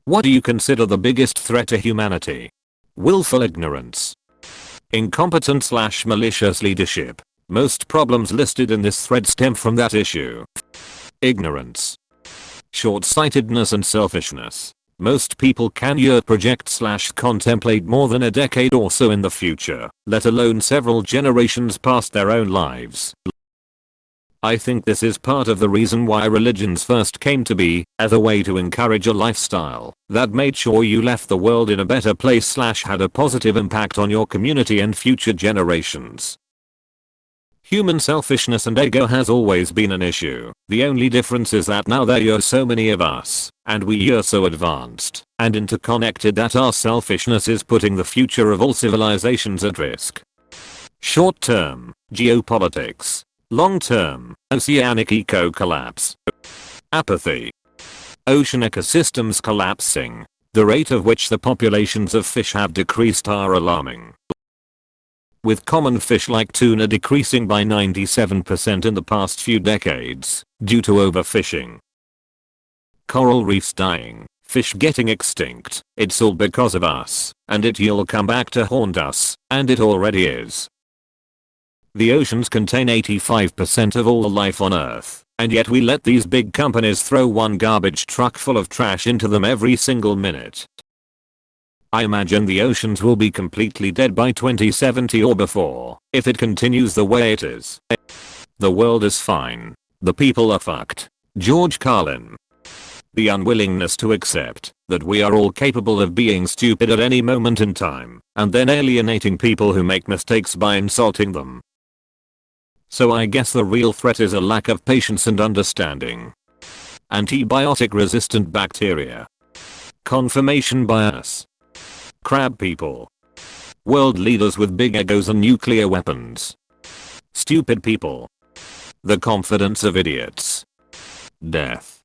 What do you consider the biggest threat to humanity? Willful ignorance. Incompetent/malicious leadership. Most problems listed in this thread stem from that issue. Ignorance. Short-sightedness and selfishness. Most people can project/contemplate more than a decade or so in the future, let alone several generations past their own lives. I think this is part of the reason why religions first came to be, as a way to encourage a lifestyle that made sure you left the world in a better place/had a positive impact on your community and future generations. Human selfishness and ego has always been an issue. The only difference is that now there are so many of us, and we are so advanced and interconnected that our selfishness is putting the future of all civilizations at risk. Short term, geopolitics. Long term, oceanic eco collapse. Apathy. Ocean ecosystems collapsing. The rate at which the populations of fish have decreased are alarming, with common fish like tuna decreasing by 97% in the past few decades due to overfishing. Coral reefs dying, fish getting extinct. It's all because of us, and it'll come back to haunt us, and it already is. The oceans contain 85% of all the life on Earth, and yet we let these big companies throw one garbage truck full of trash into them every single minute. I imagine the oceans will be completely dead by 2070 or before, if it continues the way it is. The world is fine. The people are fucked. George Carlin. The unwillingness to accept that we are all capable of being stupid at any moment in time, and then alienating people who make mistakes by insulting them. So I guess the real threat is a lack of patience and understanding. Antibiotic-resistant bacteria. Confirmation bias. Crab people. World leaders with big egos and nuclear weapons. Stupid people. The confidence of idiots. Death.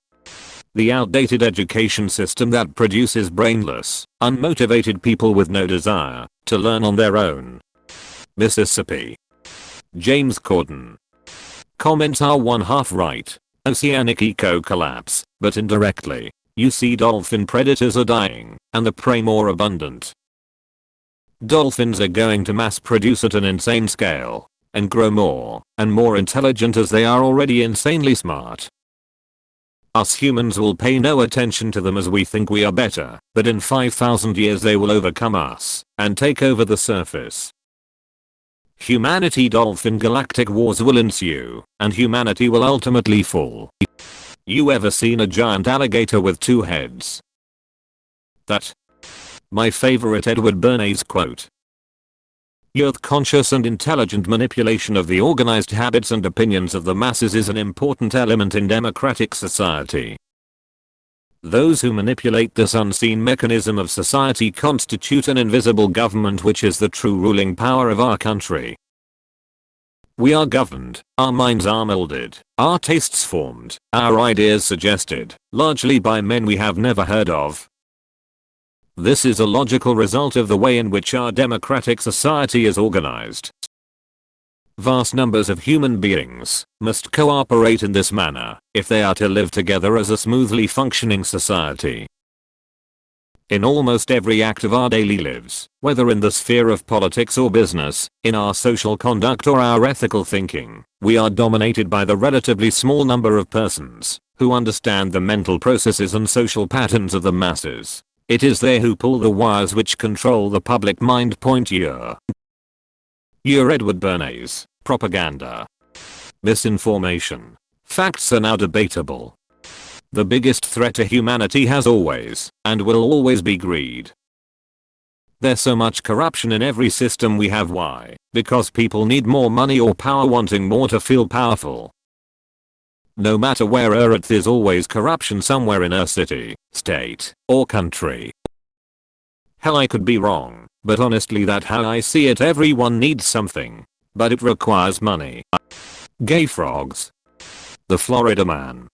The outdated education system that produces brainless, unmotivated people with no desire to learn on their own. Mississippi. James Corden. Comments are one half right. Oceanic eco collapse, but indirectly, you see dolphin predators are dying, and the prey more abundant. Dolphins are going to mass produce at an insane scale, and grow more and more intelligent as they are already insanely smart. Us humans will pay no attention to them as we think we are better, but in 5,000 years they will overcome us and take over the surface. Humanity-dolphin galactic wars will ensue, and humanity will ultimately fall. You ever seen a giant alligator with two heads? That. My favorite Edward Bernays quote. Earth-conscious and intelligent manipulation of the organized habits and opinions of the masses is an important element in democratic society. Those who manipulate this unseen mechanism of society constitute an invisible government, which is the true ruling power of our country. We are governed, our minds are molded, our tastes formed, our ideas suggested, largely by men we have never heard of. This is a logical result of the way in which our democratic society is organized. Vast numbers of human beings must cooperate in this manner if they are to live together as a smoothly functioning society. In almost every act of our daily lives, whether in the sphere of politics or business, in our social conduct or our ethical thinking, we are dominated by the relatively small number of persons who understand the mental processes and social patterns of the masses. It is they who pull the wires which control the public mind. Your Edward Bernays. Propaganda. Misinformation. Facts are now debatable. The biggest threat to humanity has always, and will always be greed. There's so much corruption in every system we have. Why? Because people need more money or power, wanting more to feel powerful. No matter where Earth is, always corruption somewhere in a city, state, or country. Hell, I could be wrong, but honestly that's how I see it. Everyone needs something, but it requires money. Gay frogs. The Florida man.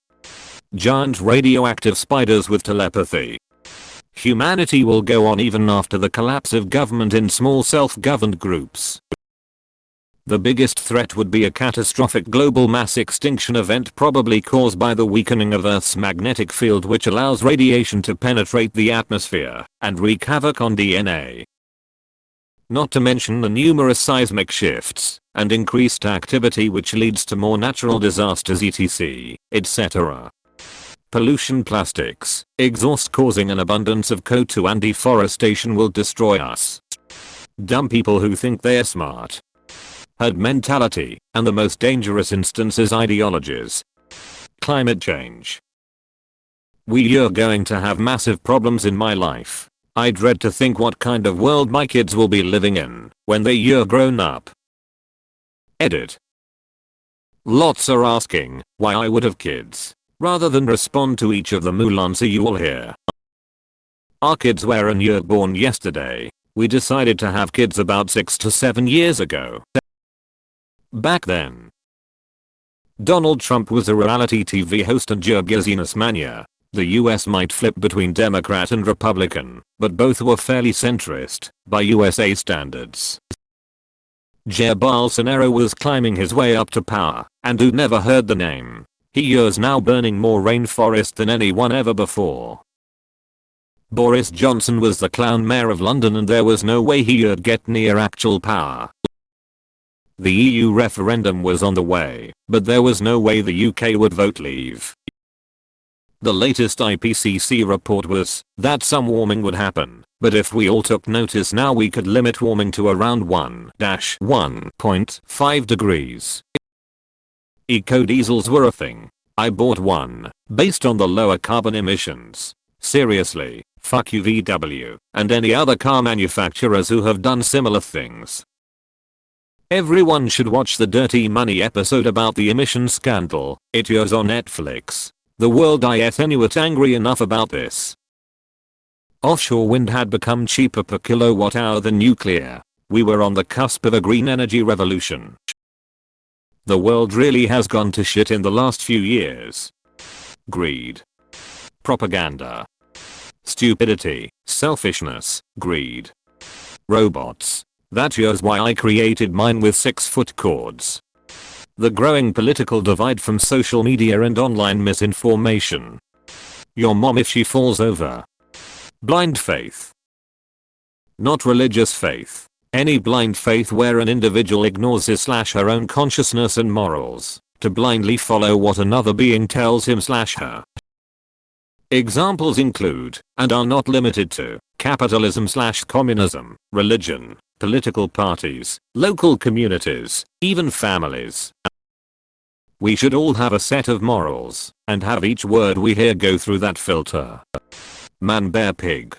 Giant radioactive spiders with telepathy. Humanity will go on even after the collapse of government in small self-governed groups. The biggest threat would be a catastrophic global mass extinction event probably caused by the weakening of Earth's magnetic field, which allows radiation to penetrate the atmosphere and wreak havoc on DNA. Not to mention the numerous seismic shifts and increased activity which leads to more natural disasters etc. etc. Pollution, plastics, exhaust causing an abundance of CO2 and deforestation will destroy us. Dumb people who think they're smart. Herd mentality, and the most dangerous instance is ideologies. Climate change. We're going to have massive problems in my life. I dread to think what kind of world my kids will be living in when they're grown up. Edit. Lots are asking why I would have kids. Rather than respond to each of them, we'll answer you all here. Our kids were born yesterday. We decided to have kids about 6 to 7 years ago. Back then, Donald Trump was a reality TV host and business mania. The US might flip between Democrat and Republican, but both were fairly centrist by USA standards. Jair Bolsonaro was climbing his way up to power, and who never heard the name? He is now burning more rainforest than anyone ever before. Boris Johnson was the clown mayor of London, and there was no way he'd get near actual power. The EU referendum was on the way, but there was no way the UK would vote leave. The latest IPCC report was that some warming would happen, but if we all took notice now we could limit warming to around 1-1.5 degrees. Eco-diesels were a thing. I bought one, based on the lower carbon emissions. Seriously, fuck you VW, and any other car manufacturers who have done similar things. Everyone should watch the Dirty Money episode about the emissions scandal. It is on Netflix. The world is anywhat angry enough about this. Offshore wind had become cheaper per kilowatt hour than nuclear. We were on the cusp of a green energy revolution. The world really has gone to shit in the last few years. Greed. Propaganda. Stupidity. Selfishness. Greed. Robots. That is why I created mine with 6-foot cords. The growing political divide from social media and online misinformation. Your mom if she falls over. Blind faith. Not religious faith. Any blind faith where an individual ignores his/her own consciousness and morals to blindly follow what another being tells him/her. Examples include, and are not limited to, capitalism/communism, religion, political parties, local communities, even families. We should all have a set of morals, and have each word we hear go through that filter. Man, bear, pig.